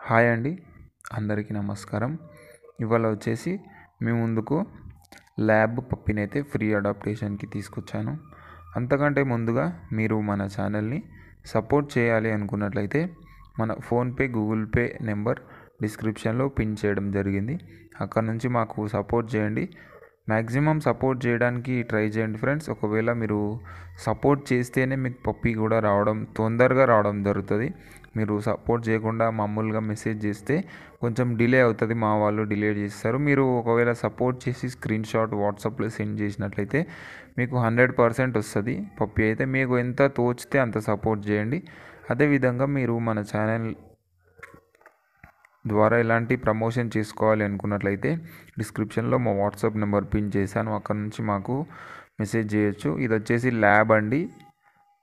Hi అండి, అందరికీ నమస్కారం. ఇవాళ వచ్చేసి మీ ముందుకు ల్యాబ్ పప్పిని అయితే ఫ్రీ అడాప్టేషన్కి తీసుకొచ్చాను. అంతకంటే ముందుగా మీరు మన ఛానల్ని సపోర్ట్ చేయాలి అనుకున్నట్లయితే మన ఫోన్పే, గూగుల్ పే నెంబర్ డిస్క్రిప్షన్లో పిన్ చేయడం జరిగింది. అక్కడ నుంచి మాకు సపోర్ట్ చేయండి. మ్యాక్సిమం సపోర్ట్ చేయడానికి ట్రై చేయండి ఫ్రెండ్స్. ఒకవేళ మీరు సపోర్ట్ చేస్తేనే మీకు పప్పి కూడా తొందరగా రావడం జరుగుతుంది. మీరు సపోర్ట్ చేయకుండా మామూలుగా మెసేజ్ చేస్తే కొంచెం డిలే అవుతుంది, మా వాళ్ళు డిలే చేస్తారు. మీరు ఒకవేళ సపోర్ట్ చేసి స్క్రీన్ షాట్ వాట్సాప్లో సెండ్ చేసినట్లయితే మీకు 100% వస్తుంది పప్పి. అయితే మీకు ఎంత తోచితే అంత సపోర్ట్ చేయండి. అదేవిధంగా మీరు మన ఛానల్ ద్వారా ఎలాంటి ప్రమోషన్ చేసుకోవాలి అనుకున్నట్లయితే డిస్క్రిప్షన్లో మా వాట్సాప్ నెంబర్ పిన్ చేశాను, అక్కడ నుంచి మాకు మెసేజ్ చేయొచ్చు. ఇది వచ్చేసి ల్యాబ్ అండి,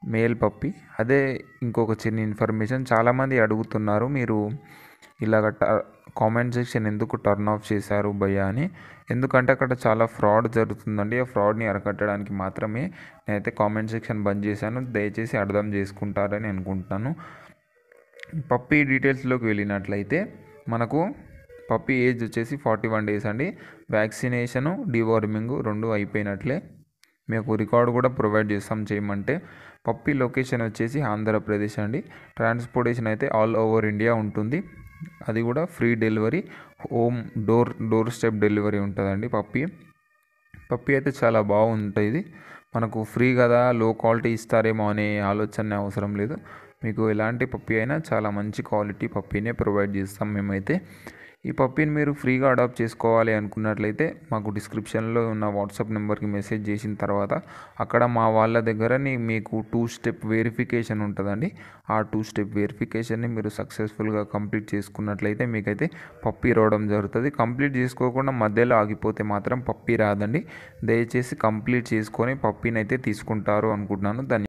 మేల్ పప్పి. అదే ఇంకొక చిన్న ఇన్ఫర్మేషన్, చాలామంది అడుగుతున్నారు మీరు ఇలాగ కామెంట్ సెక్షన్ ఎందుకు టర్న్ ఆఫ్ చేశారు భయ్యా అని. ఎందుకంటే అక్కడ చాలా ఫ్రాడ్ జరుగుతుందండి. ఆ ఫ్రాడ్ని అరికట్టడానికి మాత్రమే నేనైతే కామెంట్ సెక్షన్ బంద్ చేశాను. దయచేసి అర్థం చేసుకుంటారని అనుకుంటున్నాను. పప్పి డీటెయిల్స్లోకి వెళ్ళినట్లయితే మనకు పప్పి ఏజ్ వచ్చేసి 41 డేస్ అండి. Vaccination, deworming 2 అయిపోయినట్లే. మీకు రికార్డు కూడా ప్రొవైడ్ చేస్తాం చేయమంటే. పప్పి లొకేషన్ వచ్చేసి ఆంధ్రప్రదేశ్ అండి. ట్రాన్స్పోర్టేషన్ అయితే ఆల్ ఓవర్ ఇండియా ఉంటుంది. అది కూడా free delivery, home door step delivery ఉంటుందండి. పప్పి అయితే చాలా బాగుంటుంది. మనకు ఫ్రీ కదా, లో క్వాలిటీ ఇస్తారేమో అనే ఆలోచన అవసరం లేదు. మీకు ఎలాంటి పప్పి అయినా చాలా మంచి క్వాలిటీ పప్పీనే ప్రొవైడ్ చేస్తాం మేమైతే. ఈ పప్పీని మీరు ఫ్రీగా అడాప్ట్ చేసుకోవాలి అనుకున్నట్లయితే మాకు డిస్క్రిప్షన్లో ఉన్న వాట్సాప్ నెంబర్కి మెసేజ్ చేసిన తర్వాత అక్కడ మా వాళ్ళ దగ్గర మీకు 2 స్టెప్ వెరిఫికేషన్ ఉంటుందండి. ఆ 2 స్టెప్ వెరిఫికేషన్ని మీరు సక్సెస్ఫుల్గా కంప్లీట్ చేసుకున్నట్లయితే మీకైతే పప్పీ రావడం జరుగుతుంది. కంప్లీట్ చేసుకోకుండా మధ్యలో ఆగిపోతే మాత్రం పప్పీ రాదండి. దయచేసి కంప్లీట్ చేసుకొని పప్పీని అయితే తీసుకుంటారు అనుకుంటున్నాను.